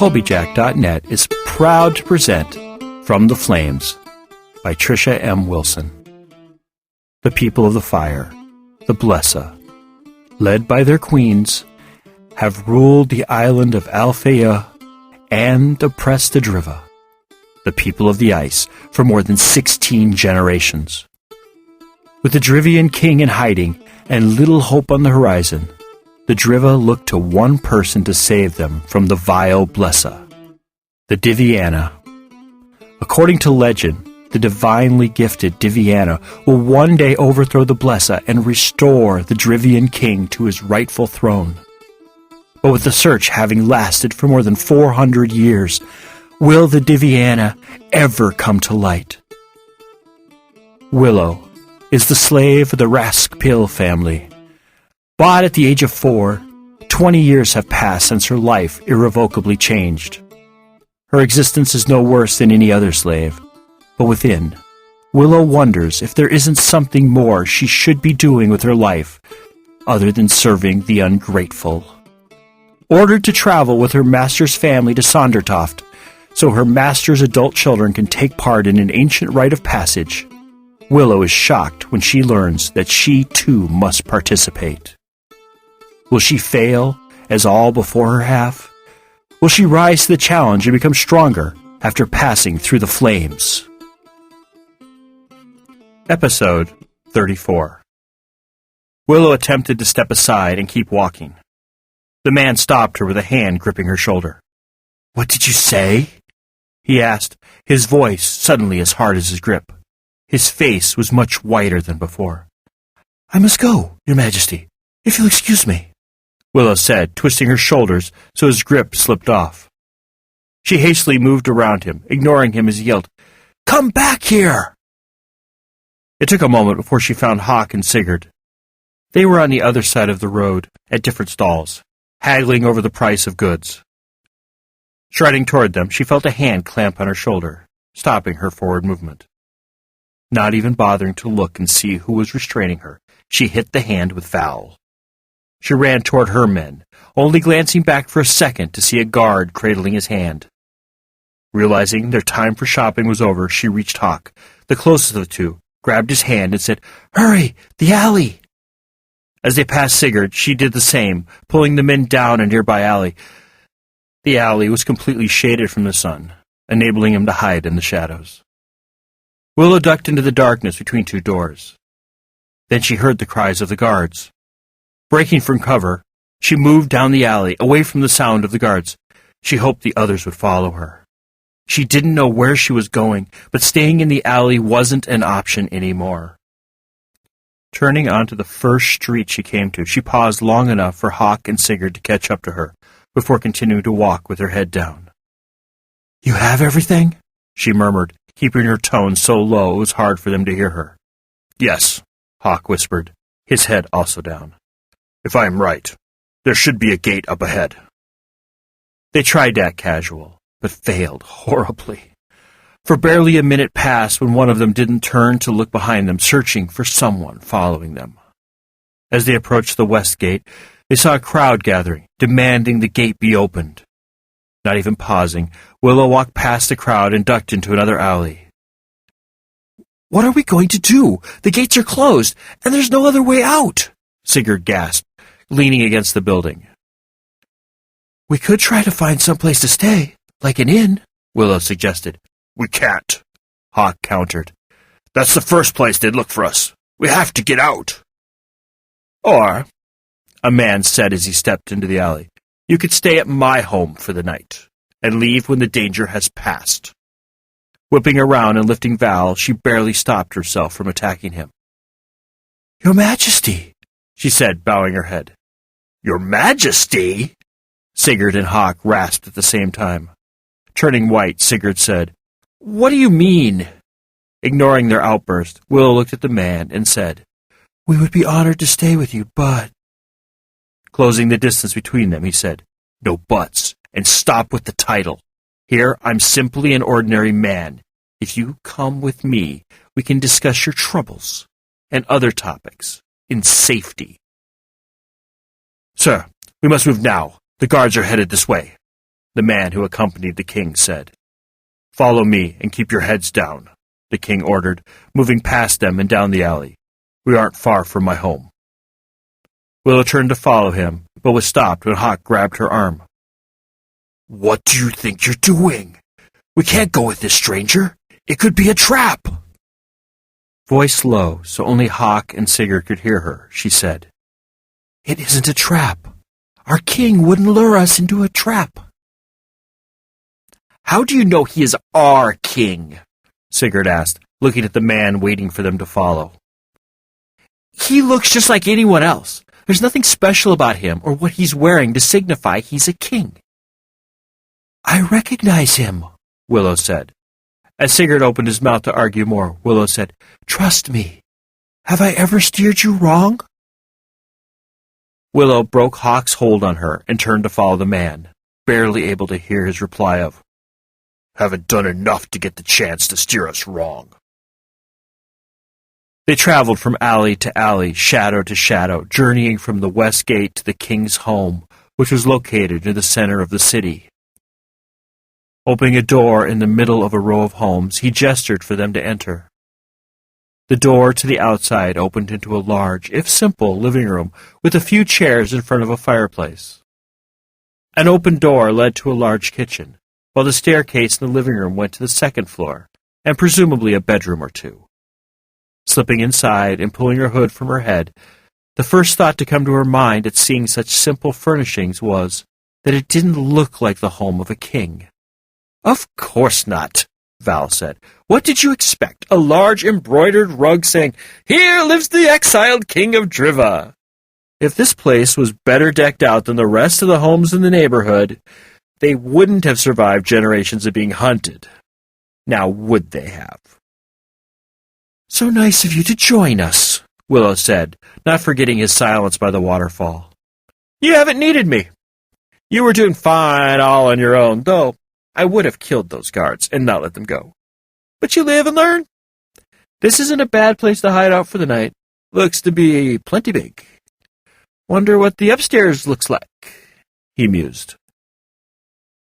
Colbyjack.net is proud to present From the Flames by Trisha M. Wilson. The people of the fire, the Blesa, led by their queens, have ruled the island of Alfeyju and oppressed the Driva, the people of the ice, for more than 16 generations. With the Drivian King in hiding and little hope on the horizon, the Driva looked to one person to save them from the vile Blesa, the Diviana. According to legend, the divinely gifted Diviana will one day overthrow the Blesa and restore the Drivian King to his rightful throne. But with the search having lasted for more than 400 years, will the Diviana ever come to light? Willow is the slave of the Raskpil family. Bought at the age of 4, 20 years have passed since her life irrevocably changed. Her existence is no worse than any other slave, but within, Willow wonders if there isn't something more she should be doing with her life other than serving the ungrateful. Ordered to travel with her master's family to Sondertoft, so her master's adult children can take part in an ancient rite of passage, Willow is shocked when she learns that she too must participate. Will she fail, as all before her have? Will she rise to the challenge and become stronger after passing through the flames? Episode 34. Willow attempted to step aside and keep walking. The man stopped her with a hand gripping her shoulder. "What did you say?" he asked, his voice suddenly as hard as his grip. His face was much whiter than before. "I must go, Your Majesty, if you'll excuse me," Willow said, twisting her shoulders so his grip slipped off. She hastily moved around him, ignoring him as he yelled, "Come back here!" It took a moment before she found Hawk and Sigurd. They were on the other side of the road, at different stalls, haggling over the price of goods. Striding toward them, she felt a hand clamp on her shoulder, stopping her forward movement. Not even bothering to look and see who was restraining her, she hit the hand with foul. She ran toward her men, only glancing back for a second to see a guard cradling his hand. Realizing their time for shopping was over, she reached Hawk, the closest of the two, grabbed his hand and said, "Hurry, the alley!" As they passed Sigurd, she did the same, pulling the men down a nearby alley. The alley was completely shaded from the sun, enabling him to hide in the shadows. Willow ducked into the darkness between two doors. Then she heard the cries of the guards. Breaking from cover, she moved down the alley, away from the sound of the guards. She hoped the others would follow her. She didn't know where she was going, but staying in the alley wasn't an option anymore. Turning onto the first street she came to, she paused long enough for Hawk and Sigurd to catch up to her, before continuing to walk with her head down. "You have everything?" she murmured, keeping her tone so low it was hard for them to hear her. "Yes," Hawk whispered, his head also down. "If I am right, there should be a gate up ahead." They tried to act casual, but failed horribly. For barely a minute passed when one of them didn't turn to look behind them, searching for someone following them. As they approached the west gate, they saw a crowd gathering, demanding the gate be opened. Not even pausing, Willow walked past the crowd and ducked into another alley. "What are we going to do? The gates are closed, and there's no other way out!" Sigurd gasped, leaning against the building. "We could try to find some place to stay, like an inn," Willow suggested. "We can't," Hawk countered. "That's the first place they'd look for us. We have to get out." "Or," a man said as he stepped into the alley, "you could stay at my home for the night, and leave when the danger has passed." Whipping around and lifting Val, she barely stopped herself from attacking him. "Your Majesty," she said, bowing her head. "Your Majesty?" Sigurd and Hawk rasped at the same time. Turning white, Sigurd said, "What do you mean?" Ignoring their outburst, Willow looked at the man and said, "We would be honored to stay with you, but—" Closing the distance between them, he said, "No buts, and stop with the title. Here I'm simply an ordinary man. If you come with me, we can discuss your troubles and other topics in safety." "Sir, we must move now. The guards are headed this way." the man who accompanied the king said. "Follow me and keep your heads down," the king ordered, moving past them and down the alley. "We aren't far from my home." Willow turned to follow him, but was stopped when Hawk grabbed her arm. "What do you think you're doing? We can't go with this stranger. It could be a trap." Voice low, so only Hawk and Sigurd could hear her, she said, "It isn't a trap. Our king wouldn't lure us into a trap." "How do you know he is our king?" Sigurd asked, looking at the man waiting for them to follow. "He looks just like anyone else. There's nothing special about him or what he's wearing to signify he's a king." "I recognize him," Willow said. As Sigurd opened his mouth to argue more, Willow said, "Trust me. Have I ever steered you wrong?" Willow broke Hawk's hold on her and turned to follow the man, barely able to hear his reply of, "Haven't done enough to get the chance to steer us wrong." They traveled from alley to alley, shadow to shadow, journeying from the west gate to the king's home, which was located in the center of the city. Opening a door in the middle of a row of homes, he gestured for them to enter. The door to the outside opened into a large, if simple, living room with a few chairs in front of a fireplace. An open door led to a large kitchen, while the staircase in the living room went to the second floor, and presumably a bedroom or two. Slipping inside and pulling her hood from her head, the first thought to come to her mind at seeing such simple furnishings was that it didn't look like the home of a king. "Of course not," Val said. "What did you expect? A large embroidered rug saying, 'Here lives the exiled king of Driva.' If this place was better decked out than the rest of the homes in the neighborhood, they wouldn't have survived generations of being hunted. Now would they have?" "So nice of you to join us," Willow said, not forgetting his silence by the waterfall. "You haven't needed me. You were doing fine all on your own, though I would have killed those guards and not let them go. But you live and learn. This isn't a bad place to hide out for the night. Looks to be plenty big. Wonder what the upstairs looks like," he mused.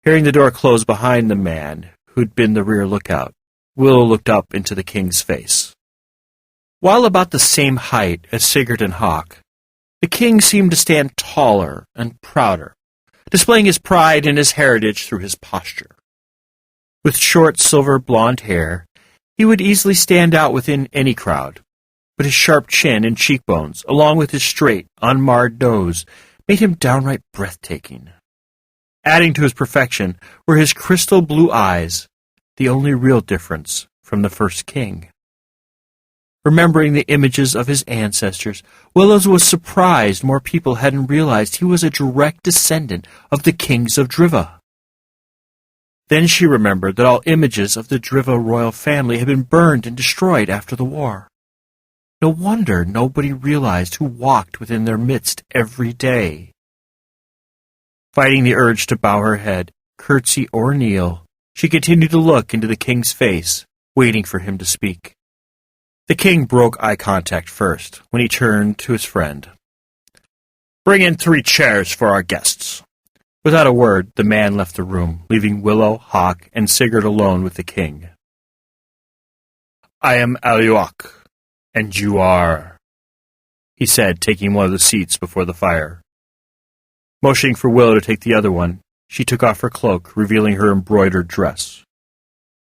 Hearing the door close behind the man who'd been the rear lookout, Willow looked up into the king's face. While about the same height as Sigurd and Hawk, the king seemed to stand taller and prouder, displaying his pride and his heritage through his posture. With short silver blonde hair, he would easily stand out within any crowd, but his sharp chin and cheekbones, along with his straight, unmarred nose, made him downright breathtaking. Adding to his perfection were his crystal blue eyes, the only real difference from the first king. Remembering the images of his ancestors, Willow was surprised more people hadn't realized he was a direct descendant of the kings of Driva. Then she remembered that all images of the Driva royal family had been burned and destroyed after the war. No wonder nobody realized who walked within their midst every day. Fighting the urge to bow her head, curtsy or kneel, she continued to look into the king's face, waiting for him to speak. The king broke eye contact first, when he turned to his friend. "Bring in 3 chairs for our guests." Without a word, the man left the room, leaving Willow, Hawk, and Sigurd alone with the king. "I am Aluak, and you are," he said, taking one of the seats before the fire. Motioning for Willow to take the other one, she took off her cloak, revealing her embroidered dress.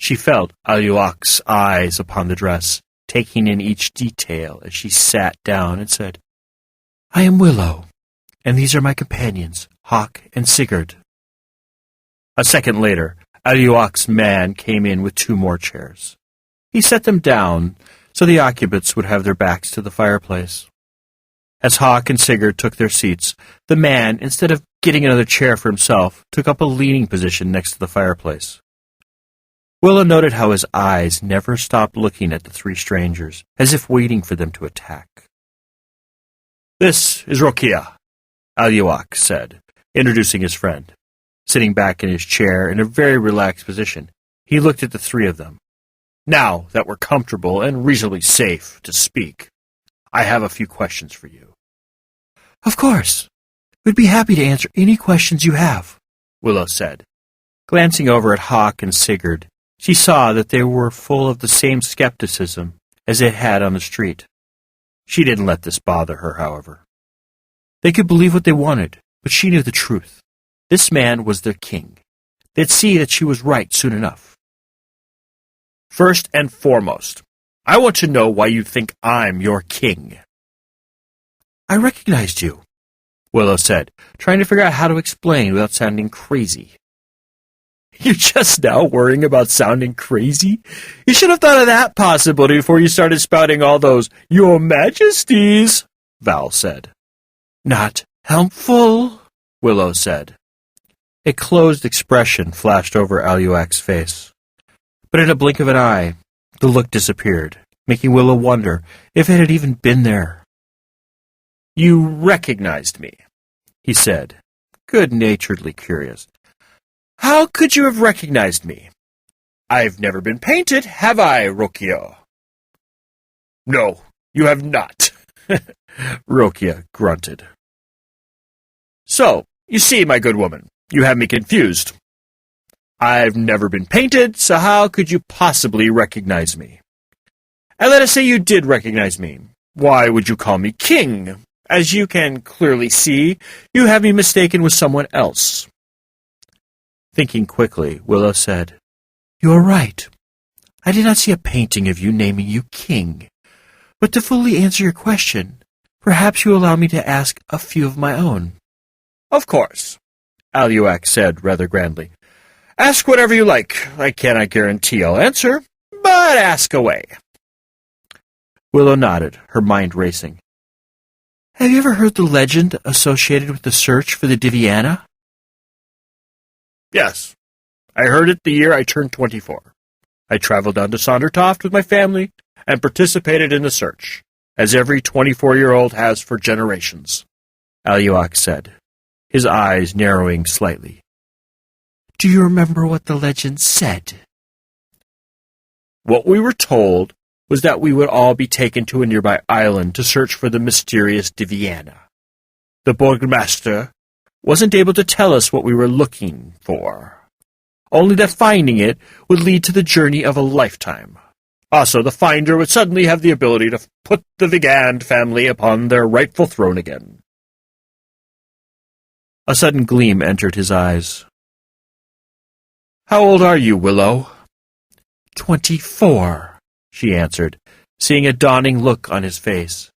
She felt Aluak's eyes upon the dress, taking in each detail as she sat down and said, "I am Willow, and these are my companions, Hawk and Sigurd." A second later, Aluak's man came in with 2 more chairs. He set them down so the occupants would have their backs to the fireplace. As Hawk and Sigurd took their seats, the man, instead of getting another chair for himself, took up a leaning position next to the fireplace. Willow noted how his eyes never stopped looking at the 3 strangers, as if waiting for them to attack. "This is Rokia," Aluak said, introducing his friend. Sitting back in his chair in a very relaxed position, he looked at the 3 of them. "Now that we're comfortable and reasonably safe to speak, I have a few questions for you." "Of course. We'd be happy to answer any questions you have," Willow said, Glancing over at Hawk and Sigurd, she saw that they were full of the same skepticism as they had on the street. She didn't let this bother her, however. They could believe what they wanted, but she knew the truth. This man was their king. They'd see that she was right soon enough. First and foremost, I want to know why you think I'm your king. I recognized you, Willow said, trying to figure out how to explain without sounding crazy. You're just now worrying about sounding crazy? You should have thought of that possibility before you started spouting all those "Your Majesties," Val said. Not helpful, Willow said. A closed expression flashed over Aluak's face. But in a blink of an eye, the look disappeared, making Willow wonder if it had even been there. You recognized me, he said, good-naturedly curious. How could you have recognized me? I've never been painted, have I, Rokia? No, you have not, Rokia grunted. So, you see, my good woman, you have me confused. I've never been painted, so how could you possibly recognize me? And let us say you did recognize me. Why would you call me king? As you can clearly see, you have me mistaken with someone else. Thinking quickly, Willow said, You are right. I did not see a painting of you naming you king. But to fully answer your question, perhaps you allow me to ask a few of my own. Of course, Aluak said rather grandly. Ask whatever you like. I cannot guarantee I'll answer, but ask away. Willow nodded, her mind racing. Have you ever heard the legend associated with the search for the Diviana? Yes, I heard it the year I turned 24. I traveled down to Sondertoft with my family and participated in the search, as every 24-year-old has for generations, Aluak said, his eyes narrowing slightly. Do you remember what the legend said? What we were told was that we would all be taken to a nearby island to search for the mysterious Diviana. The Burgmaster wasn't able to tell us what we were looking for, only that finding it would lead to the journey of a lifetime. Also, the finder would suddenly have the ability to put the Vigand family upon their rightful throne again. A sudden gleam entered his eyes. How old are you, Willow? 24, she answered, seeing a dawning look on his face.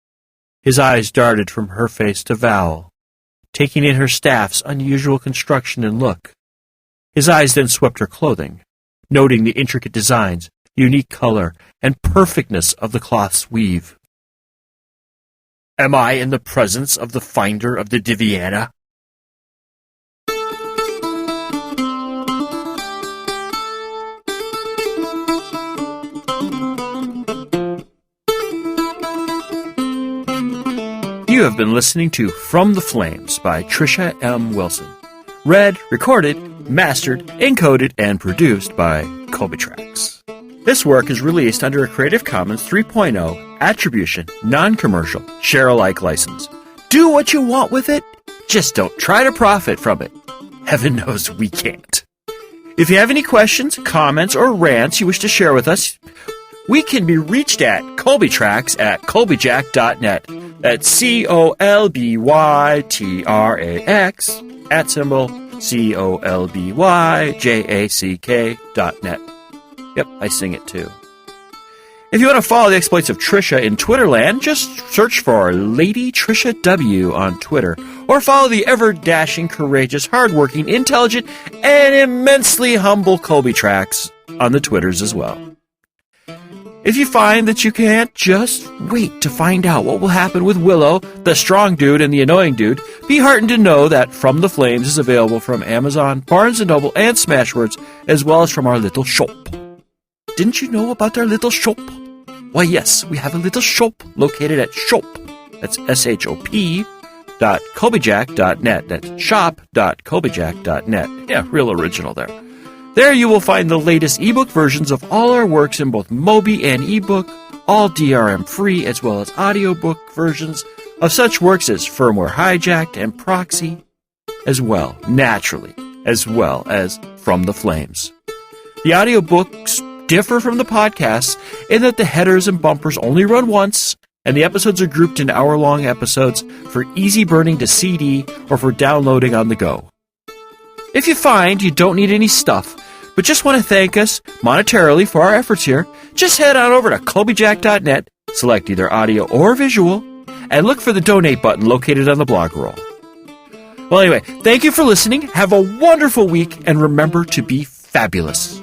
His eyes darted from her face to Val, taking in her staff's unusual construction and look. His eyes then swept her clothing, noting the intricate designs, unique color, and perfectness of the cloth's weave. Am I in the presence of the finder of the Diviana? You have been listening to From the Flames by Trisha M. Wilson. Read, recorded, mastered, encoded, and produced by Colbyjack.net. This work is released under a Creative Commons 3.0 Attribution, Non-Commercial, Share-alike license. Do what you want with it, just don't try to profit from it. Heaven knows we can't. If you have any questions, comments, or rants you wish to share with us, we can be reached at Colbyjack at Colbyjack.net. That's COLBYTRAX @COLBYJACK.net. Yep, I sing it too. If you want to follow the exploits of Trisha in Twitterland, just search for Lady Trisha W on Twitter, or follow the ever-dashing, courageous, hardworking, intelligent, and immensely humble Colbyjack on the Twitters as well. If you find that you can't just wait to find out what will happen with Willow, the strong dude and the annoying dude, be heartened to know that From the Flames is available from Amazon, Barnes & Noble, and Smashwords, as well as from our little shop. Didn't you know about our little shop? Why, yes, we have a little shop located at shop. That's shop.colbyjack.net. That's shop.colbyjack.net. Yeah, real original there. There you will find the latest ebook versions of all our works in both Mobi and ebook, all DRM-free, as well as audiobook versions of such works as Firmware Hijacked and Proxy, as well, naturally, as well as from the flames. The audiobooks differ from the podcasts in that the headers and bumpers only run once, and the episodes are grouped in hour-long episodes for easy burning to CD or for downloading on the go. If you find you don't need any stuff, but just want to thank us monetarily for our efforts here, just head on over to Colbyjack.net, select either audio or visual, and look for the donate button located on the blog roll. Well, anyway, thank you for listening. Have a wonderful week, and remember to be fabulous.